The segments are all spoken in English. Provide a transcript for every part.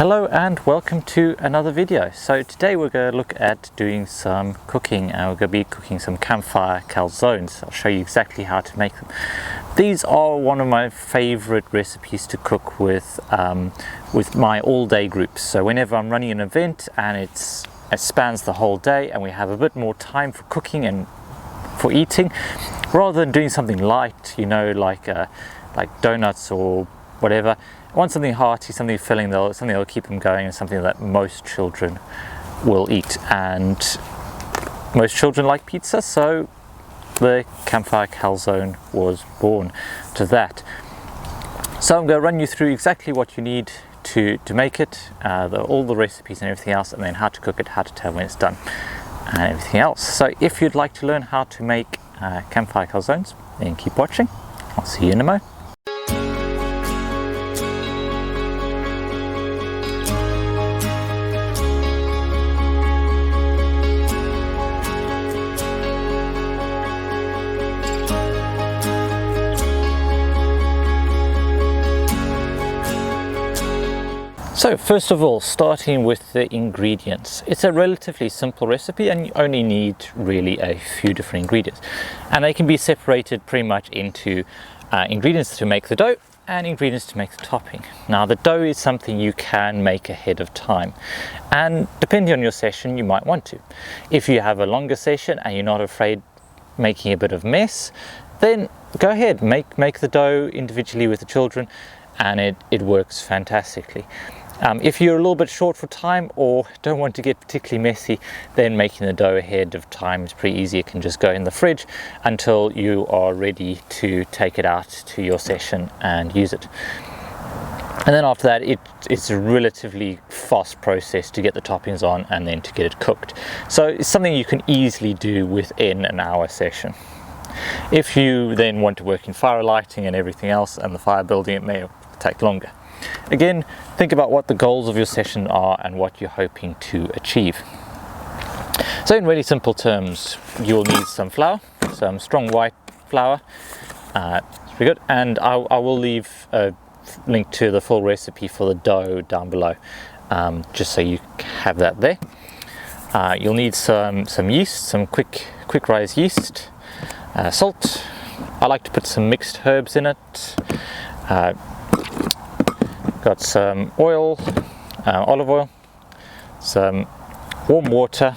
Hello and welcome to another video. So today we're going to look at doing some cooking and we're going to be cooking some Campfire calzones. I'll show you exactly how to make them. These are one of my favorite recipes to cook with my all-day groups. So whenever I'm running an event and it spans the whole day and we have a bit more time for cooking and for eating, rather than doing something light, you know, like donuts or whatever, I want something hearty, something filling, something that'll keep them going, and something that most children will eat. And most children like pizza, so the Campfire calzone was born to that. So I'm going to run you through exactly what you need to make it, all the recipes and everything else, and then how to cook it, how to tell when it's done, and everything else. So if you'd like to learn how to make Campfire calzones, then keep watching. I'll see you in a mo. So first of all, starting with the ingredients. It's a relatively simple recipe and you only need really a few different ingredients. And they can be separated pretty much into ingredients to make the dough and ingredients to make the topping. Now the dough is something you can make ahead of time. And depending on your session, you might want to. If you have a longer session and you're not afraid making a bit of mess, then go ahead, make the dough individually with the children and it works fantastically. If you're a little bit short for time or don't want to get particularly messy, then making the dough ahead of time is pretty easy. It can just go in the fridge until you are ready to take it out to your session and use it. And then after that, it's a relatively fast process to get the toppings on and then to get it cooked. So it's something you can easily do within an hour session. If you then want to work in fire lighting and everything else and the fire building, it may take longer. Again, think about what the goals of your session are and what you're hoping to achieve. So in really simple terms, you'll need some flour, some strong white flour. It's pretty good. And I will leave a link to the full recipe for the dough down below, just so you have that there. You'll need some yeast, some quick rise yeast, salt. I like to put some mixed herbs in it. Got some oil, olive oil, some warm water,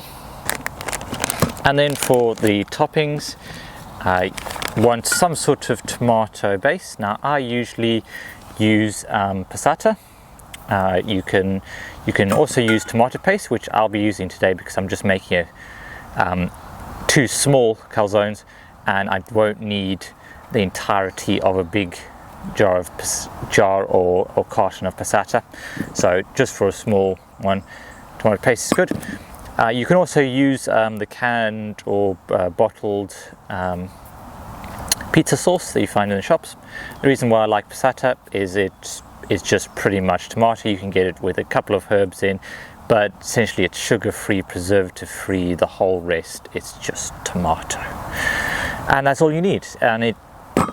and then for the toppings, I want some sort of tomato base. Now I usually use passata. You can also use tomato paste, which I'll be using today because I'm just making two small calzones, and I won't need the entirety of a big jar or carton of passata. So just for a small one, tomato paste is good. You can also use the canned or bottled pizza sauce that you find in the shops. The reason why I like passata is it's just pretty much tomato. You can get it with a couple of herbs in, but essentially it's sugar-free, preservative-free. The whole rest, it's just tomato, and that's all you need, and it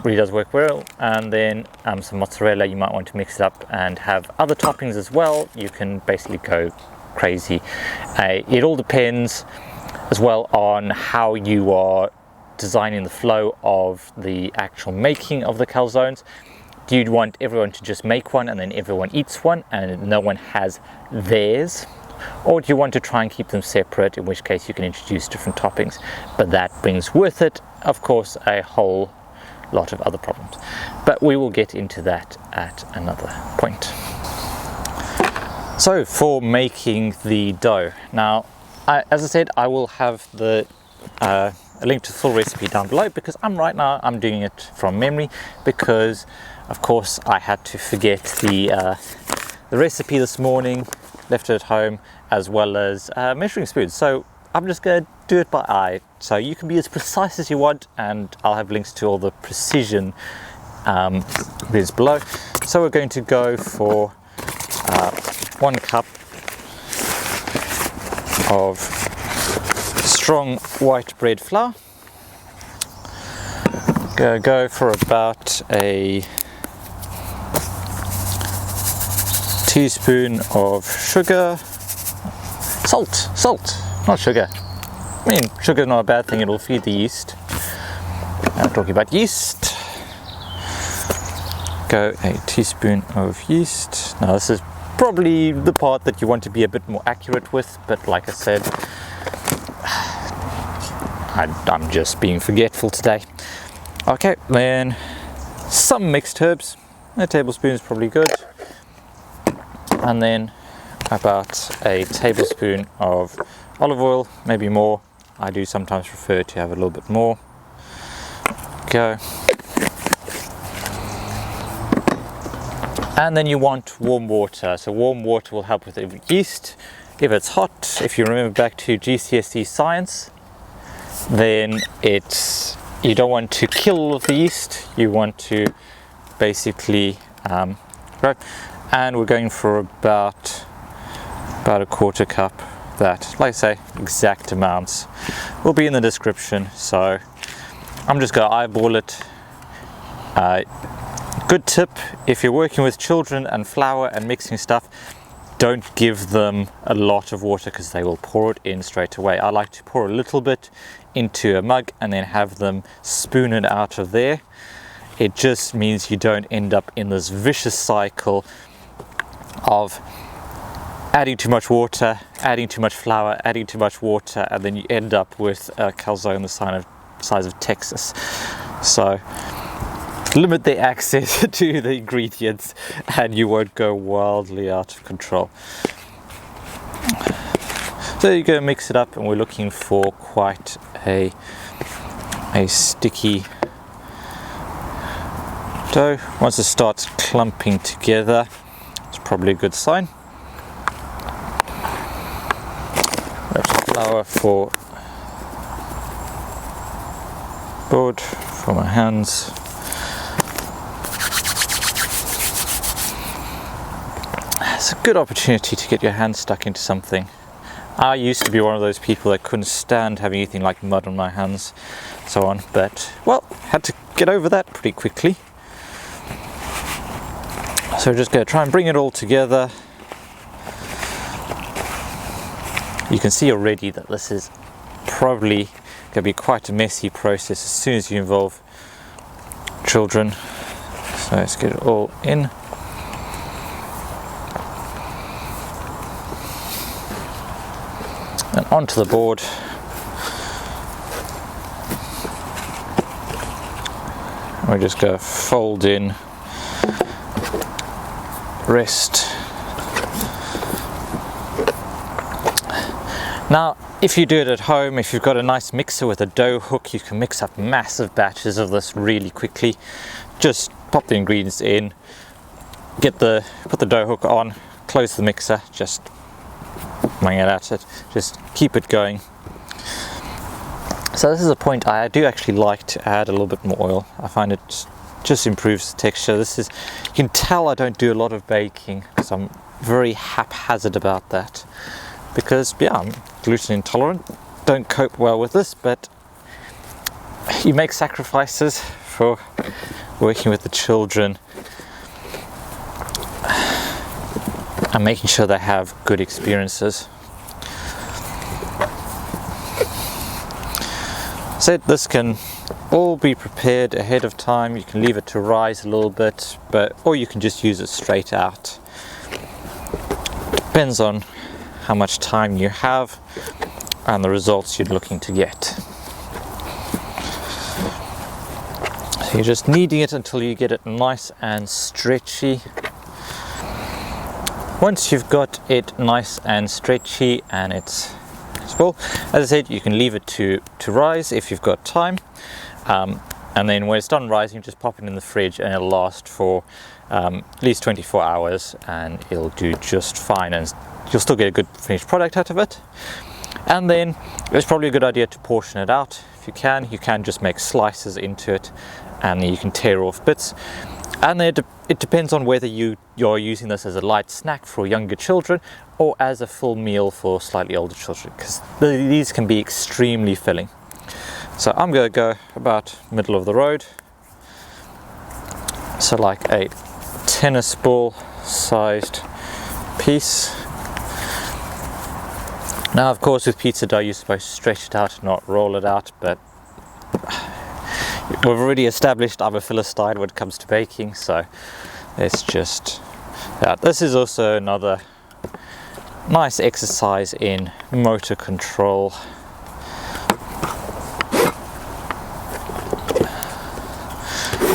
really does work well. And then some mozzarella. You might want to mix it up and have other toppings as well. You can basically go crazy. It all depends as well on how you are designing the flow of the actual making of the calzones. Do you want everyone to just make one and then everyone eats one and no one has theirs? Or do you want to try and keep them separate, in which case you can introduce different toppings, but that brings with it, of course, a whole lot of other problems. But we will get into that at another point. So for making the dough, now as I said, I will have a link to the full recipe down below, because I'm doing it from memory, because of course I had to forget the recipe this morning, left it at home, as well as measuring spoons. So I'm just going to do it by eye. So you can be as precise as you want, and I'll have links to all the precision bits below. So we're going to go for 1 cup of strong white bread flour. Go for about a teaspoon of sugar, salt, not sugar. I mean, sugar is not a bad thing, it'll feed the yeast. I'm talking about yeast. Go a teaspoon of yeast. Now this is probably the part that you want to be a bit more accurate with, but like I said, I'm just being forgetful today. Okay, then some mixed herbs. A tablespoon is probably good. And then about a tablespoon of olive oil, maybe more. I do sometimes prefer to have a little bit more. Go. And then you want warm water. So warm water will help with the yeast. If it's hot, if you remember back to GCSE science, then you don't want to kill all of the yeast. You want to basically right. And we're going for about a quarter cup. That, like I say, exact amounts will be in the description. So I'm just going to eyeball it. Good tip, if you're working with children and flour and mixing stuff, don't give them a lot of water because they will pour it in straight away. I like to pour a little bit into a mug and then have them spoon it out of there. It just means you don't end up in this vicious cycle of adding too much water, adding too much flour, adding too much water, and then you end up with a calzone the size of Texas. So limit the access to the ingredients and you won't go wildly out of control. So you go mix it up, and we're looking for quite a sticky dough. Once it starts clumping together, it's probably a good sign. Grab some flour for board for my hands. It's a good opportunity to get your hands stuck into something. I used to be one of those people that couldn't stand having anything like mud on my hands, so on, but well, had to get over that pretty quickly. So we're just going to try and bring it all together. You can see already that this is probably going to be quite a messy process as soon as you involve children. So let's get it all in. And onto the board. We're just going to fold in, rest. Now, if you do it at home, if you've got a nice mixer with a dough hook, you can mix up massive batches of this really quickly. Just pop the ingredients in, put the dough hook on, close the mixer, just bang it at it, just keep it going. So this is a point I do actually like to add a little bit more oil. I find it just improves the texture. You can tell I don't do a lot of baking because I'm very haphazard about that. Because yeah, I'm gluten intolerant, don't cope well with this, but you make sacrifices for working with the children and making sure they have good experiences. So this can all be prepared ahead of time. You can leave it to rise a little bit, or you can just use it straight out. Depends on how much time you have and the results you're looking to get. So you're just kneading it until you get it nice and stretchy. Once you've got it nice and stretchy and it's full, as I said, you can leave it to rise if you've got time, and then when it's done rising, you just pop it in the fridge and it'll last for at least 24 hours and it'll do just fine, and you'll still get a good finished product out of it. And then it's probably a good idea to portion it out. If you can just make slices into it and you can tear off bits. And then it depends on whether you're using this as a light snack for younger children or as a full meal for slightly older children, because these can be extremely filling. So I'm going to go about middle of the road. So like a tennis ball sized piece. Now of course with pizza dough you're supposed to stretch it out, not roll it out, but we've already established I'm a Philistine when it comes to baking, so let's just, this is also another nice exercise in motor control.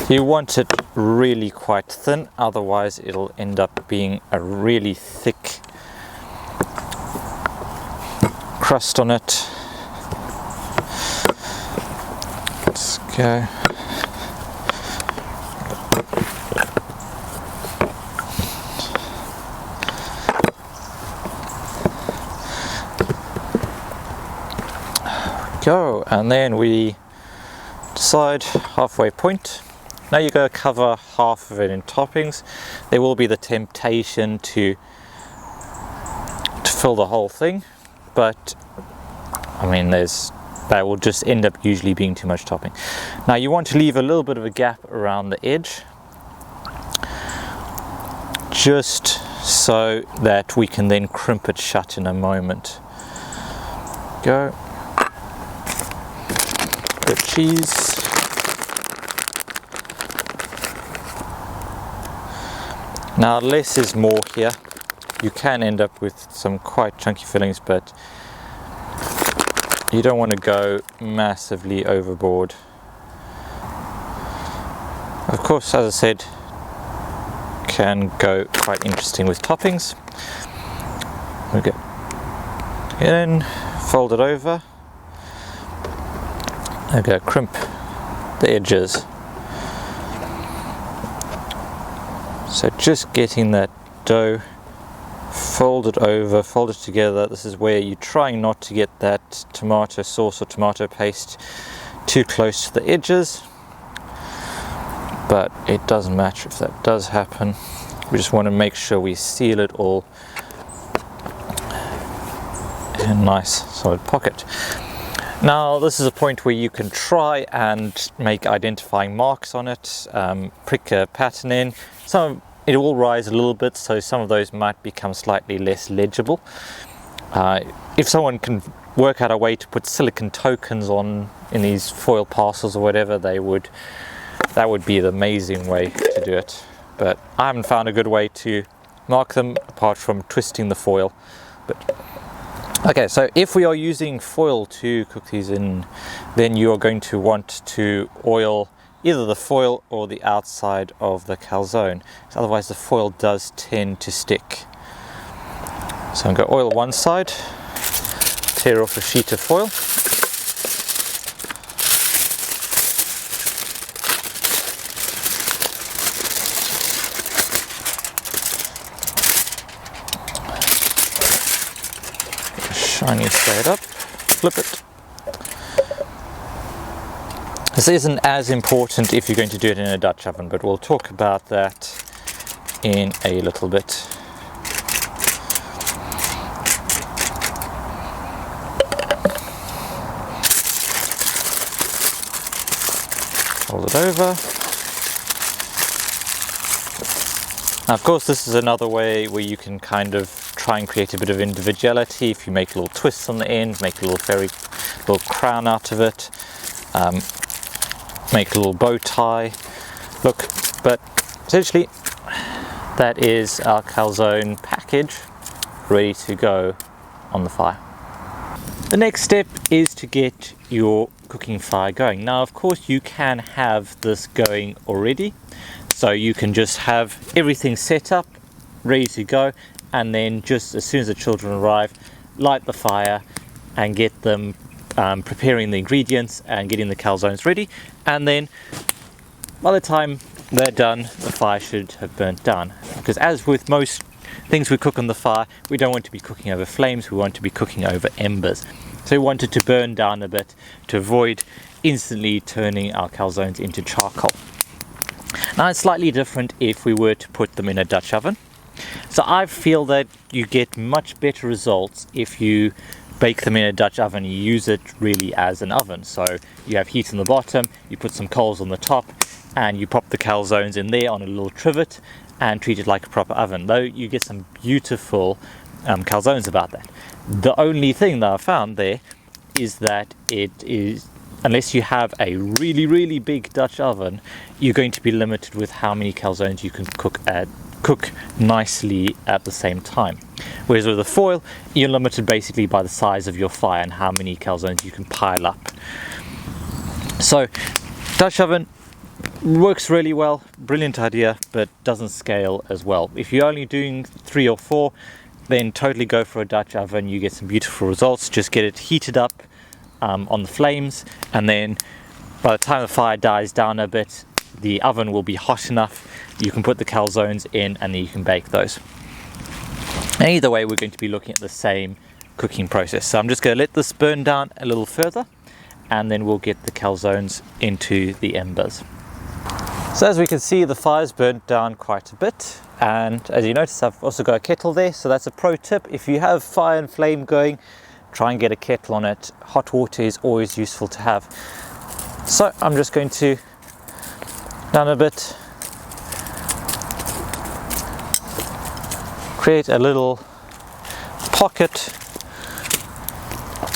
You want it really quite thin, otherwise it'll end up being a really thick crust on it. Let's go. Go, and then we decide halfway point. Now you're going to cover half of it in toppings. There will be the temptation to fill the whole thing, but I mean that will just end up usually being too much topping. Now you want to leave a little bit of a gap around the edge, just so that we can then crimp it shut in a moment. Go. The cheese. Now less is more here. You can end up with some quite chunky fillings, but you don't want to go massively overboard. Of course, as I said, can go quite interesting with toppings. We go in, fold it over, and go crimp the edges. So just getting that dough folded over, folded together. This is where you're trying not to get that tomato sauce or tomato paste too close to the edges, but it doesn't matter if that does happen. We just want to make sure we seal it all in a nice solid pocket. Now this is a point where you can try and make identifying marks on it, prick a pattern in. It will rise a little bit, so some of those might become slightly less legible. If someone can work out a way to put silicon tokens on in these foil parcels or whatever, that would be the amazing way to do it. But I haven't found a good way to mark them apart from twisting the foil. But okay, so if we are using foil to cook these in, then you are going to want to oil either the foil or the outside of the calzone, otherwise the foil does tend to stick. So I'm going to oil one side, tear off a sheet of foil, shiny side up, flip it. This isn't as important if you're going to do it in a Dutch oven, but we'll talk about that in a little bit. Fold it over. Now, of course, this is another way where you can kind of try and create a bit of individuality. If you make little twists on the end, make a little crown out of it. Make a little bow tie look, but essentially that is our calzone package ready to go on the fire. The next step is to get your cooking fire going. Now of course you can have this going already, so you can just have everything set up ready to go, and then just as soon as the children arrive, light the fire and get them preparing the ingredients and getting the calzones ready, and then by the time they're done, the fire should have burnt down. Because as with most things we cook on the fire, we don't want to be cooking over flames, we want to be cooking over embers. So we want it to burn down a bit to avoid instantly turning our calzones into charcoal. Now it's slightly different if we were to put them in a Dutch oven. So I feel that you get much better results if you bake them in a Dutch oven. You use it really as an oven. So you have heat on the bottom, you put some coals on the top, and you pop the calzones in there on a little trivet, and treat it like a proper oven, though you get some beautiful calzones about that. The only thing that I found there is that it is, unless you have a really big Dutch oven, you're going to be limited with how many calzones you can cook nicely at the same time. Whereas with a foil, you're limited basically by the size of your fire and how many calzones you can pile up. So Dutch oven works really well, brilliant idea, but doesn't scale as well. If you're only doing 3 or 4, then totally go for a Dutch oven. You get some beautiful results. Just get it heated up on the flames, and then by the time the fire dies down a bit, the oven will be hot enough. You can put the calzones in and then you can bake those. And either way, we're going to be looking at the same cooking process. So I'm just going to let this burn down a little further, and then we'll get the calzones into the embers. So as we can see, the fire's burnt down quite a bit, and as you notice, I've also got a kettle there. So that's a pro tip: if you have fire and flame going, try and get a kettle on it. Hot water is always useful to have. So I'm just going to down a bit, create a little pocket,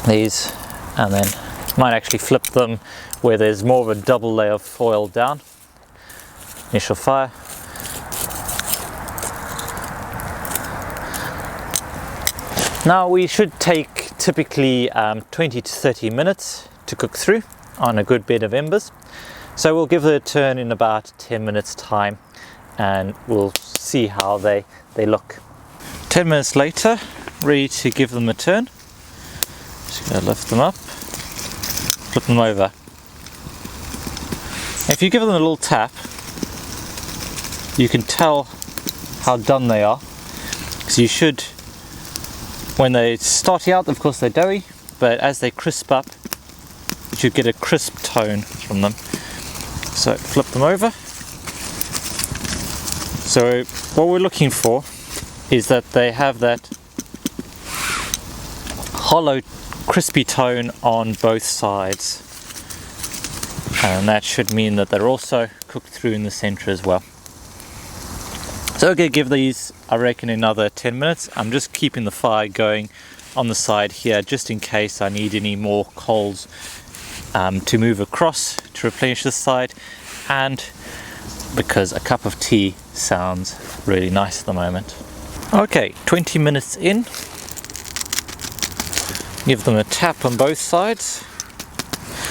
these, and then might actually flip them where there's more of a double layer of foil down. Initial fire. Now we should take typically 20 to 30 minutes to cook through on a good bed of embers. So we'll give it a turn in about 10 minutes time, and we'll see how they look. 10 minutes later, ready to give them a turn. Just gonna lift them up, flip them over. If you give them a little tap, you can tell how done they are. So you should, when they start out, of course they're doughy, but as they crisp up, you should get a crisp tone from them. So flip them over. So what we're looking for is that they have that hollow, crispy tone on both sides, and that should mean that they're also cooked through in the center as well. So I'm going to give these, I reckon, another 10 minutes. I'm just keeping the fire going on the side here just in case I need any more coals to move across to replenish this side, and because a cup of tea sounds really nice at the moment. Okay, 20 minutes in. Give them a tap on both sides.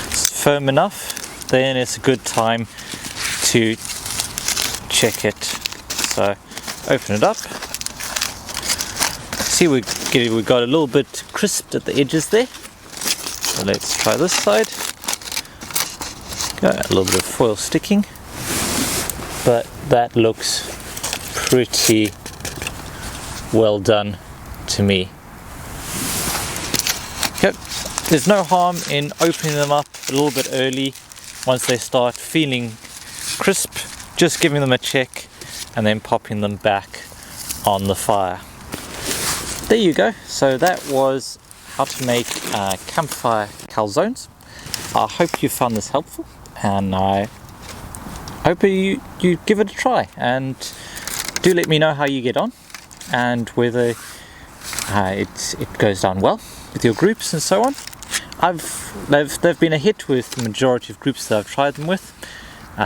It's firm enough, then it's a good time to check it. So open it up. See, we got a little bit crisped at the edges there. So let's try this side. Got a little bit of foil sticking, but that looks pretty well done to me. Okay. There's no harm in opening them up a little bit early. Once they start feeling crisp, just giving them a check and then popping them back on the fire. There you go. So that was how to make campfire calzones. I hope you found this helpful, and I hope you give it a try, and do let me know how you get on and whether it goes down well with your groups and so on. They've been a hit with the majority of groups that I've tried them with.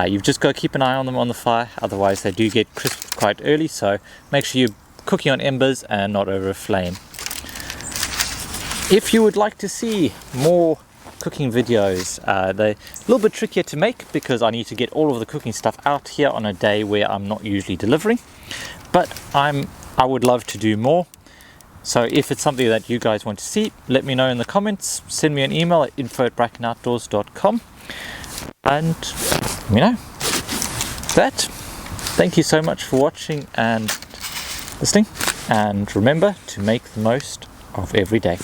You've just got to keep an eye on them on the fire, otherwise they do get crisp quite early, so make sure you're cooking on embers and not over a flame. If you would like to see more cooking videos, they're a little bit trickier to make because I need to get all of the cooking stuff out here on a day where I'm not usually delivering, but I would love to do more. So if it's something that you guys want to see, let me know in the comments. Send me an email at info@brackenoutdoors.com, and you know that. Thank you so much for watching and listening, and remember to make the most of every day.